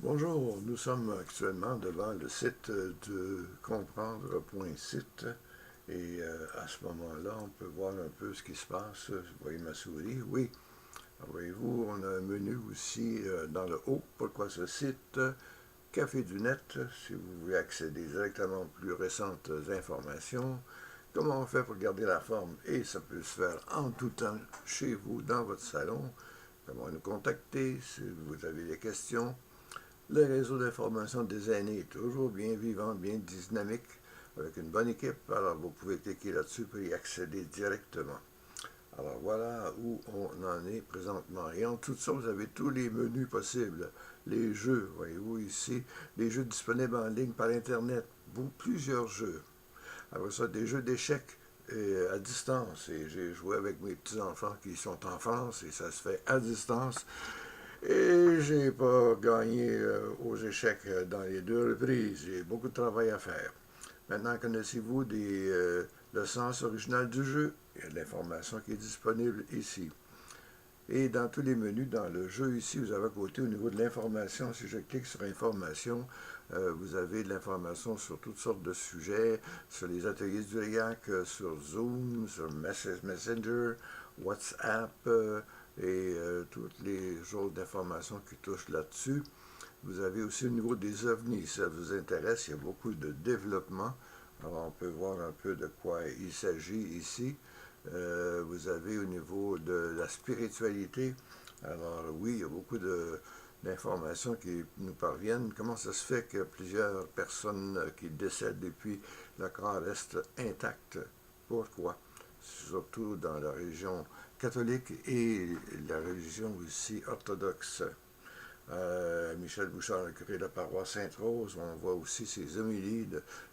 Bonjour, nous sommes actuellement devant le site de comprendre.site et à ce moment-là, on peut voir un peu ce qui se passe. Vous voyez ma souris? Oui. Voyez-vous, on a un menu aussi dans le haut. Pourquoi ce site? Café du Net, si vous voulez accéder directement aux plus récentes informations. Comment on fait pour garder la forme? Et ça peut se faire en tout temps, chez vous, dans votre salon. Comment nous contacter si vous avez des questions. Le réseau d'information des aînés est toujours bien vivant, bien dynamique, avec une bonne équipe. Alors, vous pouvez cliquer là-dessus pour y accéder directement. Alors, voilà où on en est présentement. Et en tout ça, vous avez tous les menus possibles. Les jeux, voyez-vous ici, les jeux disponibles en ligne par Internet. Plusieurs jeux. Après ça, des jeux d'échecs à distance. Et j'ai joué avec mes petits-enfants qui sont en France et ça se fait à distance. Et j'ai pas gagné aux échecs dans les deux reprises. J'ai beaucoup de travail à faire. Maintenant, connaissez-vous le sens original du jeu? Il y a de l'information qui est disponible ici. Et dans tous les menus, dans le jeu ici, vous avez à côté au niveau de l'information, si je clique sur information, vous avez de l'information sur toutes sortes de sujets, sur les ateliers du RIAC, sur Zoom, sur Messenger, WhatsApp et toutes les autres d'informations qui touchent là-dessus. Vous avez aussi au niveau des ovnis, si ça vous intéresse, il y a beaucoup de développement. Alors on peut voir un peu de quoi il s'agit ici. Vous avez au niveau de la spiritualité, alors oui, il y a beaucoup d'informations qui nous parviennent. Comment ça se fait que plusieurs personnes qui décèdent depuis le corps reste intact? Pourquoi? Surtout dans la religion catholique et la religion aussi orthodoxe. Michel Bouchard, le curé de la paroisse Sainte-Rose, on voit aussi ses homélies,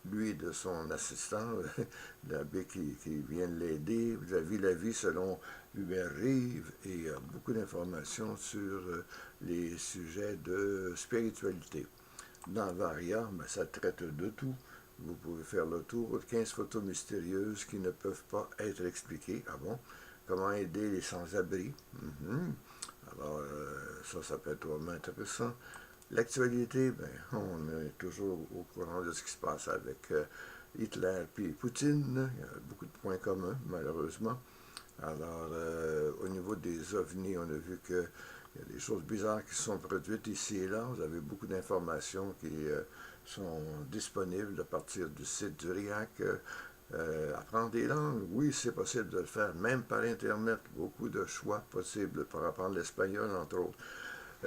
lui et de son assistant, l'abbé qui vient l'aider. Vous avez la vie selon Hubert Rive et beaucoup d'informations sur les sujets de spiritualité. Dans Varia, ça traite de tout. Vous pouvez faire le tour de 15 photos mystérieuses qui ne peuvent pas être expliquées. Ah bon? Comment aider les sans-abri? Alors, ça peut être vraiment intéressant. L'actualité, ben, on est toujours au courant de ce qui se passe avec Hitler et Poutine. Il y a beaucoup de points communs, malheureusement. Alors, au niveau des ovnis, on a vu qu'il y a des choses bizarres qui sont produites ici et là. Vous avez beaucoup d'informations qui sont disponibles à partir du site du RIAC. Apprendre des langues, oui, c'est possible de le faire, même par Internet. Beaucoup de choix possibles pour apprendre l'espagnol, entre autres.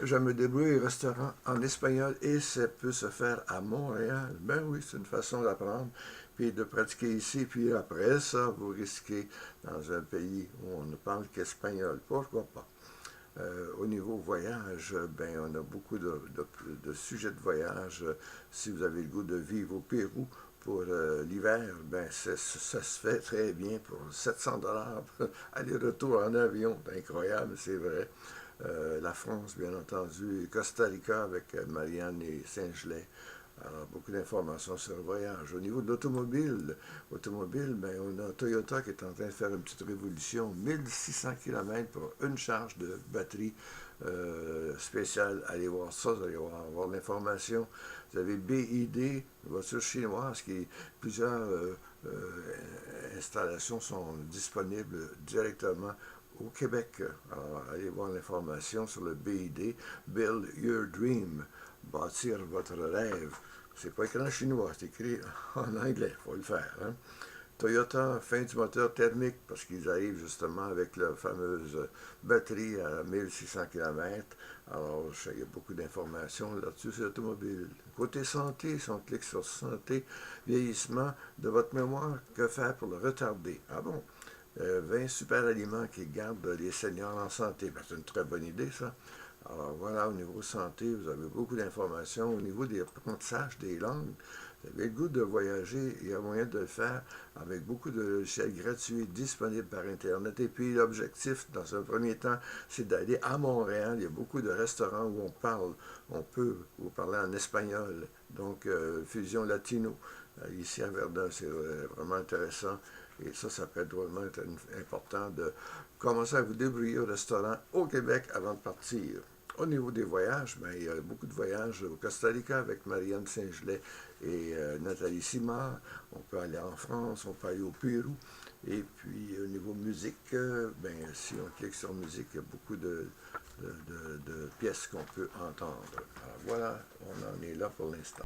Je me débrouille au restaurant en espagnol et ça peut se faire à Montréal. Ben oui, c'est une façon d'apprendre, puis de pratiquer ici, puis après ça, vous risquez dans un pays où on ne parle qu'espagnol. Pourquoi pas? Au niveau voyage, ben, on a beaucoup de sujets de voyage. Si vous avez le goût de vivre au Pérou pour l'hiver, ben, ça se fait très bien pour 700 $. Aller-retour en avion, c'est incroyable, c'est vrai. La France, bien entendu, et Costa Rica avec Marianne et Saint-Gelais. Alors, beaucoup d'informations sur le voyage. Au niveau de l'automobile, ben, on a Toyota qui est en train de faire une petite révolution. 1600 km pour une charge de batterie spéciale. Allez voir ça, vous allez avoir l'information. Vous avez BID, une voiture chinoise, plusieurs installations sont disponibles directement au Québec. Alors, allez voir l'information sur le BID, Build Your Dream, bâtir votre rêve. C'est pas écrit en chinois, c'est écrit en anglais, il faut le faire. Hein? Toyota, fin du moteur thermique, parce qu'ils arrivent justement avec la fameuse batterie à 1600 km. Alors, il y a beaucoup d'informations là-dessus sur l'automobile. Côté santé, si on clique sur santé, vieillissement de votre mémoire, que faire pour le retarder? Ah bon? 20 super aliments qui gardent les seniors en santé. Ben, c'est une très bonne idée, ça. Alors voilà, au niveau santé, vous avez beaucoup d'informations. Au niveau des apprentissages des langues, vous avez le goût de voyager, il y a moyen de le faire avec beaucoup de logiciels gratuits disponibles par Internet. Et puis l'objectif, dans un premier temps, c'est d'aller à Montréal. Il y a beaucoup de restaurants où on peut vous parler en espagnol. Donc, fusion latino. Ici à Verdun, c'est vraiment intéressant. Et ça peut être drôlement important de commencer à vous débrouiller au restaurant au Québec avant de partir. Au niveau des voyages, ben, il y a beaucoup de voyages au Costa Rica avec Marianne Saint-Gelais et Nathalie Simard. On peut aller en France, on peut aller au Pérou. Et puis, au niveau musique, ben, si on clique sur musique, il y a beaucoup de pièces qu'on peut entendre. Alors, voilà, on en est là pour l'instant.